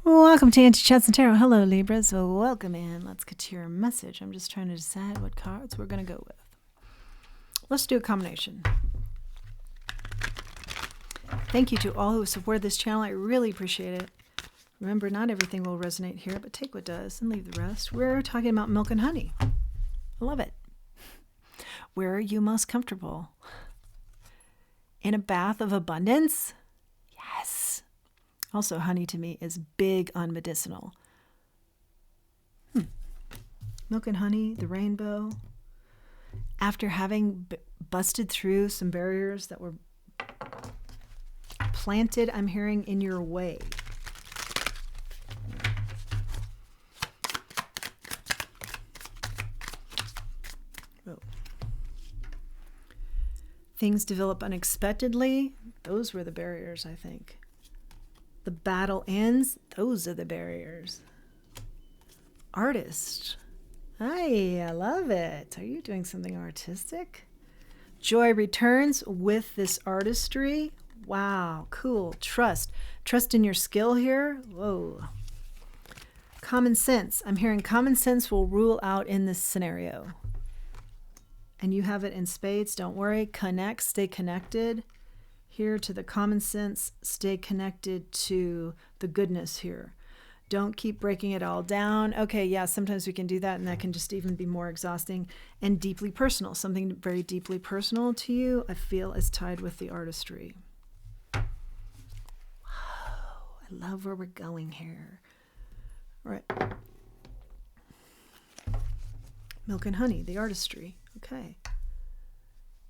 Welcome to Anti-Chats and Tarot. Hello, Libras. Welcome in. Let's get to your message. I'm just trying to decide what cards we're going to go with. Let's do a combination. Thank you to all who support this channel. I really appreciate it. Remember, not everything will resonate here, but take what does and leave the rest. We're talking about milk and honey. I love it. Where are you most comfortable? In a bath of abundance? Yes. Also, honey to me is big on medicinal. Milk and honey, the rainbow. After having busted through some barriers that were planted, I'm hearing, in your way. Oh. Things develop unexpectedly. Those were the barriers, I think. The battle ends. Those are the barriers. Artist. Hi, I love it. Are you doing something artistic? Joy returns with this artistry. Wow, cool. Trust. Trust in your skill here. Whoa. Common sense. I'm hearing common sense will rule out in this scenario. And you have it in spades. Don't worry. Connect. Stay connected. Here to the common sense, stay connected to the goodness here. Don't keep breaking it all down. Okay, yeah, sometimes we can do that, and that can just even be more exhausting and deeply personal. Something very deeply personal to you, I feel, is tied with the artistry. Whoa, I love where we're going here. All right. Milk and honey, the artistry. Okay.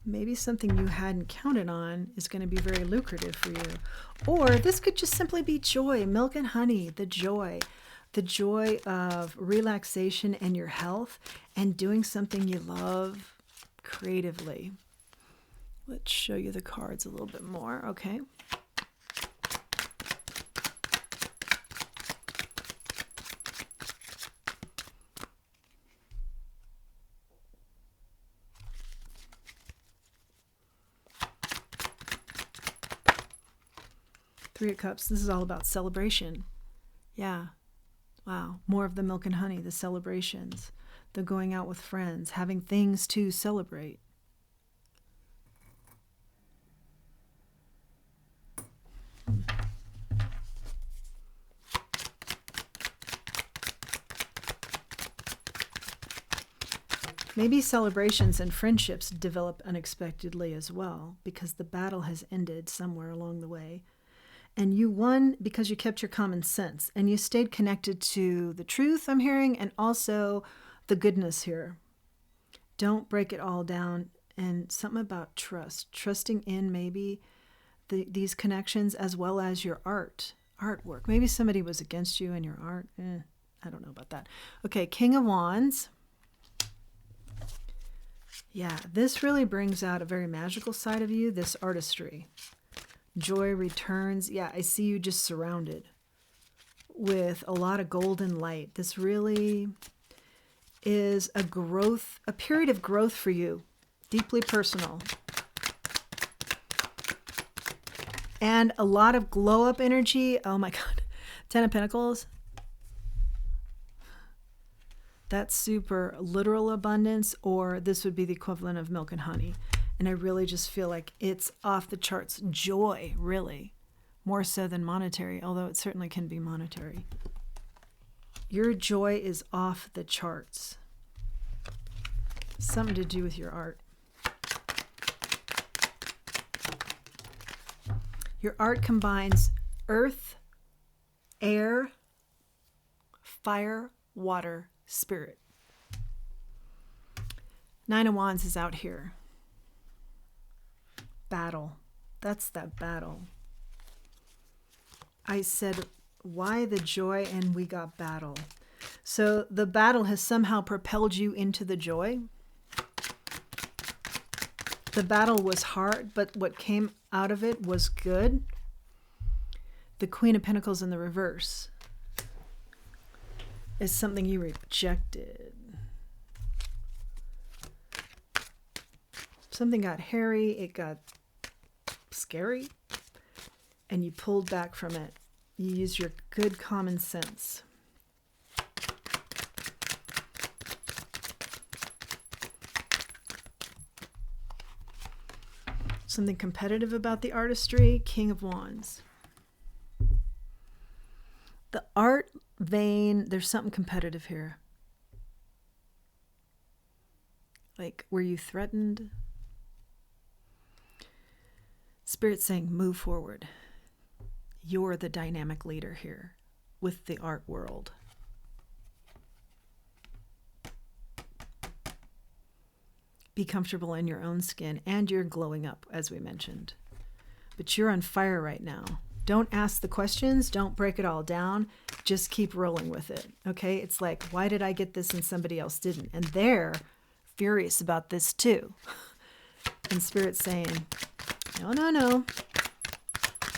Maybe something you hadn't counted on is going to be very lucrative for you. Or this could just simply be joy, milk and honey, the joy of relaxation and your health and doing something you love creatively. Let's show you the cards a little bit more, okay? Three of Cups, this is all about celebration. Yeah. Wow. More of the milk and honey, the celebrations, the going out with friends, having things to celebrate. Maybe celebrations and friendships develop unexpectedly as well because the battle has ended somewhere along the way. And you won because you kept your common sense and you stayed connected to the truth, I'm hearing, and also the goodness here. Don't break it all down. And something about trust, trusting in maybe these connections as well as your artwork. Maybe somebody was against you in your art. I don't know about that. Okay, King of Wands. Yeah, this really brings out a very magical side of you, this artistry. Joy returns. Yeah, I see you just surrounded with a lot of golden light. This really is a period of growth for you, deeply personal. And a lot of glow up energy. Oh my God. 10 of Pentacles. That's super literal abundance, or this would be the equivalent of milk and honey. And I really just feel like it's off the charts joy, really, more so than monetary, although it certainly can be monetary. Your joy is off the charts. Something to do with your art. Your art combines earth, air, fire, water, spirit. Nine of Wands is out here. Battle. That's that battle. I said, why the joy? And we got battle. So the battle has somehow propelled you into the joy. The battle was hard, but what came out of it was good. The Queen of Pentacles in the reverse is something you rejected. Something got hairy, it got scary, and you pulled back from it. You use your good common sense. Something competitive about the artistry, King of Wands. The art vein, there's something competitive here. Like, were you threatened? Spirit's saying, move forward. You're the dynamic leader here with the art world. Be comfortable in your own skin, and you're glowing up, as we mentioned. But you're on fire right now. Don't ask the questions. Don't break it all down. Just keep rolling with it, okay? It's like, why did I get this and somebody else didn't? And they're furious about this too. And Spirit's saying, no.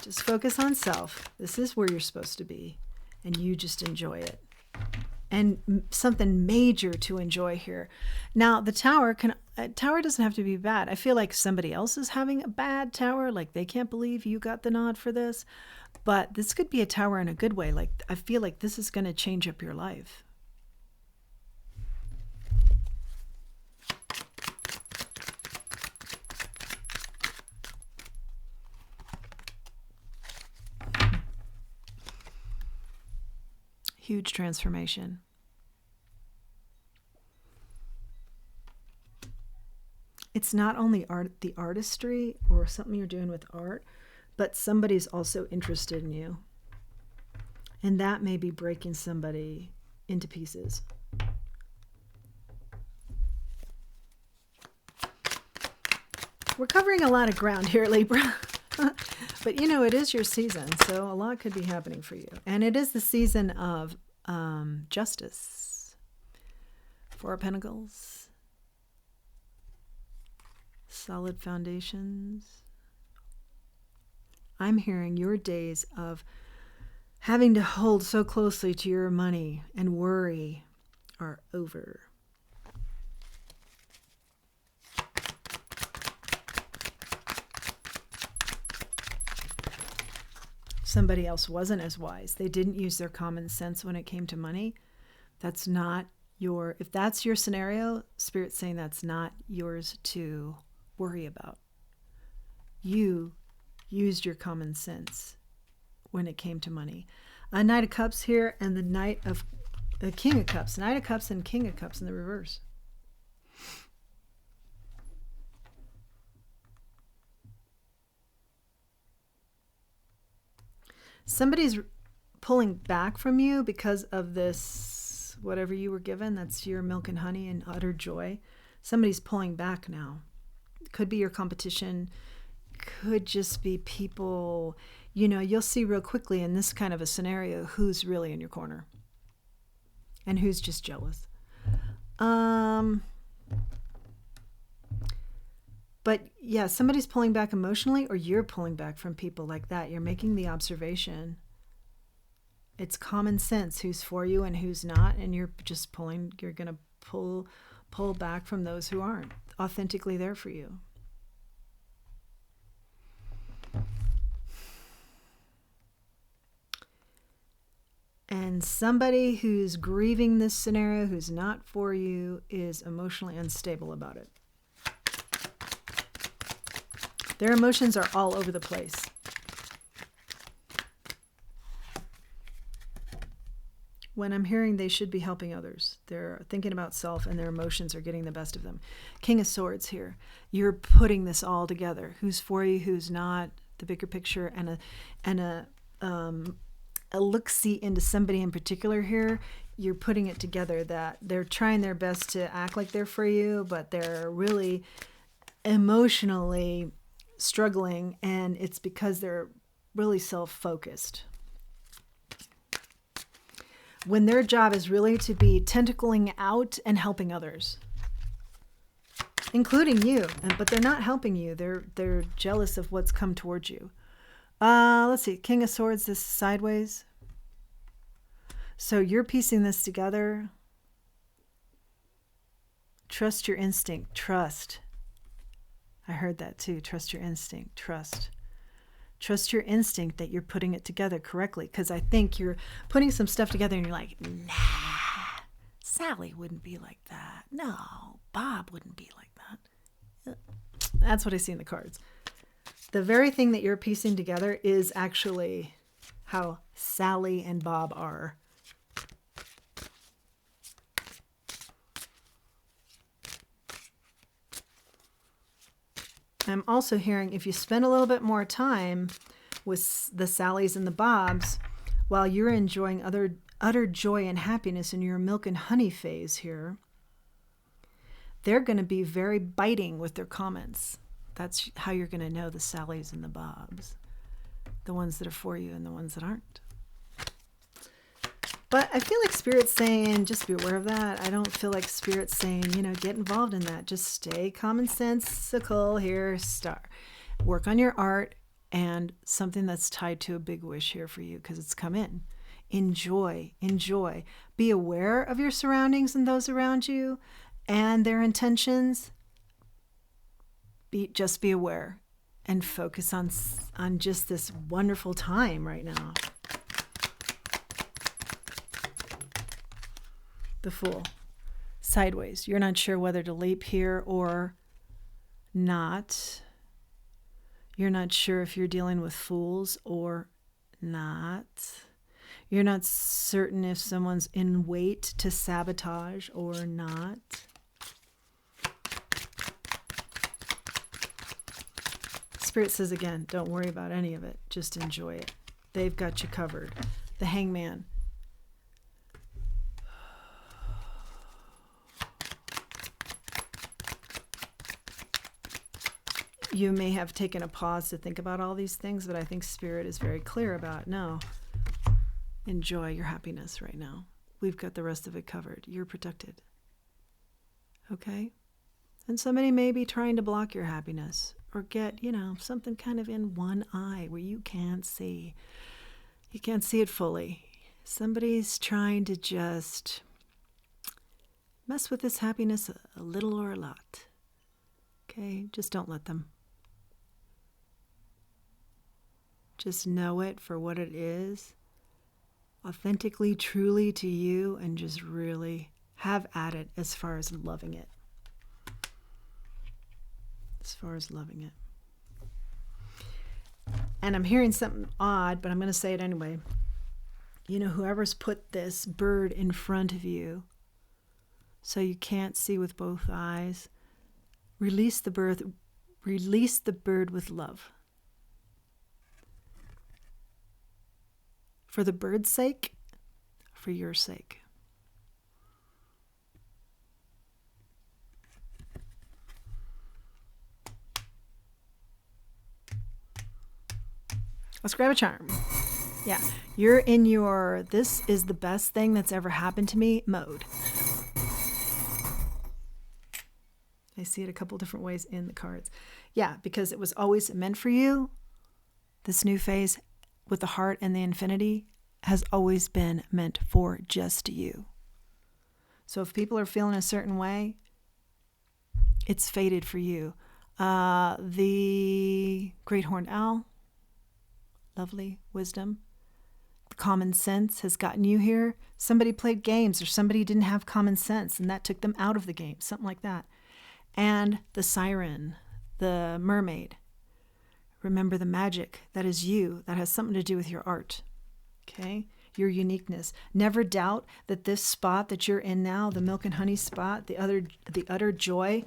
Just focus on self. This is where you're supposed to be. And you just enjoy it. And something major to enjoy here. Now, the tower doesn't have to be bad. I feel like somebody else is having a bad tower, like they can't believe you got the nod for this. But this could be a tower in a good way. Like, I feel like this is going to change up your life. Huge transformation. It's not only art, the artistry or something you're doing with art, but somebody's also interested in you. And that may be breaking somebody into pieces. We're covering a lot of ground here, Libra. But it is your season, so a lot could be happening for you. And it is the season of justice. Four of Pentacles. Solid foundations. I'm hearing your days of having to hold so closely to your money and worry are over. Somebody else wasn't as wise. They didn't use their common sense when it came to money. That's not if that's your scenario, Spirit's saying that's not yours to worry about. You used your common sense when it came to money. A Knight of Cups here and the King of Cups. Knight of Cups and King of Cups in the reverse. Somebody's pulling back from you because of this, whatever you were given. That's your milk and honey and utter joy. Somebody's pulling back now. Could be your competition. Could just be people, you'll see real quickly in this kind of a scenario who's really in your corner and who's just jealous. But yeah, somebody's pulling back emotionally, or you're pulling back from people like that. You're making the observation. It's common sense who's for you and who's not, and you're going to pull back from those who aren't authentically there for you. And somebody who's grieving this scenario, who's not for you, is emotionally unstable about it. Their emotions are all over the place. When I'm hearing they should be helping others, they're thinking about self and their emotions are getting the best of them. King of Swords here. You're putting this all together. Who's for you, who's not, the bigger picture, and a look-see into somebody in particular here. You're putting it together that they're trying their best to act like they're for you, but they're really emotionally struggling, and it's because they're really self-focused. When their job is really to be tentacling out and helping others, including you, but they're not helping you. They're jealous of what's come towards you. Let's see, King of Swords, this is sideways. So you're piecing this together. Trust your instinct. Trust. I heard that too. Trust your instinct. Trust. Trust your instinct that you're putting it together correctly, because I think you're putting some stuff together and you're like, nah, Sally wouldn't be like that. No, Bob wouldn't be like that. That's what I see in the cards. The very thing that you're piecing together is actually how Sally and Bob are. I'm also hearing if you spend a little bit more time with the Sallys and the Bobs while you're enjoying utter joy and happiness in your milk and honey phase here, they're going to be very biting with their comments. That's how you're going to know the Sallys and the Bobs, the ones that are for you and the ones that aren't. But I feel like Spirit's saying, just be aware of that. I don't feel like Spirit's saying, get involved in that. Just stay commonsensical here, star. Work on your art and something that's tied to a big wish here for you because it's come in. Enjoy. Be aware of your surroundings and those around you and their intentions. Just be aware and focus on just this wonderful time right now. The Fool. Sideways. You're not sure whether to leap here or not. You're not sure if you're dealing with fools or not. You're not certain if someone's in wait to sabotage or not. Spirit says again, don't worry about any of it. Just enjoy it. They've got you covered. The Hangman. You may have taken a pause to think about all these things, but I think Spirit is very clear about, no, enjoy your happiness right now. We've got the rest of it covered. You're protected. Okay? And somebody may be trying to block your happiness or get, something kind of in one eye where you can't see. You can't see it fully. Somebody's trying to just mess with this happiness a little or a lot. Okay? Just don't let them. Just know it for what it is, authentically, truly to you, and just really have at it as far as loving it. And I'm hearing something odd, but I'm going to say it anyway. Whoever's put this bird in front of you so you can't see with both eyes, release the bird with love. For the bird's sake, for your sake. Let's grab a charm. Yeah, you're in your this is the best thing that's ever happened to me mode. I see it a couple different ways in the cards. Yeah, because it was always meant for you. This new phase with the heart and the infinity has always been meant for just you. So if people are feeling a certain way, it's fated for you. The great horned owl, lovely wisdom, common sense has gotten you here. Somebody played games or somebody didn't have common sense and that took them out of the game, something like that. And the siren, the mermaid. Remember the magic that is you, that has something to do with your art, okay? Your uniqueness. Never doubt that this spot that you're in now, the milk and honey spot, the utter joy,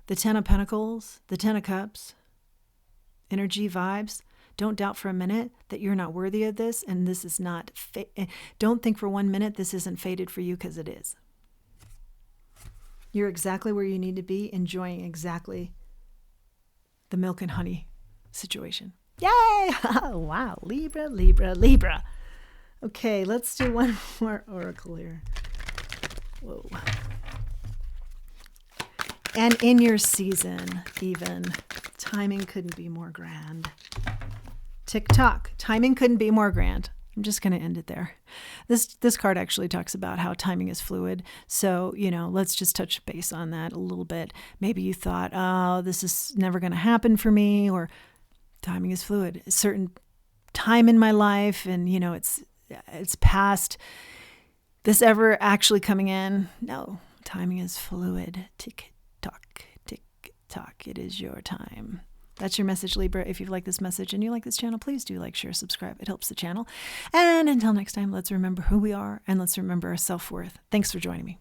the 10 of Pentacles, the 10 of Cups, energy vibes. Don't doubt for a minute that you're not worthy of this and this is not, don't think for 1 minute this isn't fated for you because it is. You're exactly where you need to be, enjoying exactly the milk and honey situation. Yay! Wow, Libra, Libra, Libra. Okay, let's do one more oracle here. Whoa. And in your season, even, timing couldn't be more grand. Tick tock, timing couldn't be more grand. I'm just going to end it there. This card actually talks about how timing is fluid. So, let's just touch base on that a little bit. Maybe you thought, oh, this is never going to happen for me, or Timing is fluid. A certain time in my life, and it's past this ever actually coming in. No, timing is fluid. Tick tock, tick tock. It is your time. That's your message, Libra. If you've liked this message and you like this channel, please do like, share, subscribe. It helps the channel. And until next time, let's remember who we are and let's remember our self-worth. Thanks for joining me.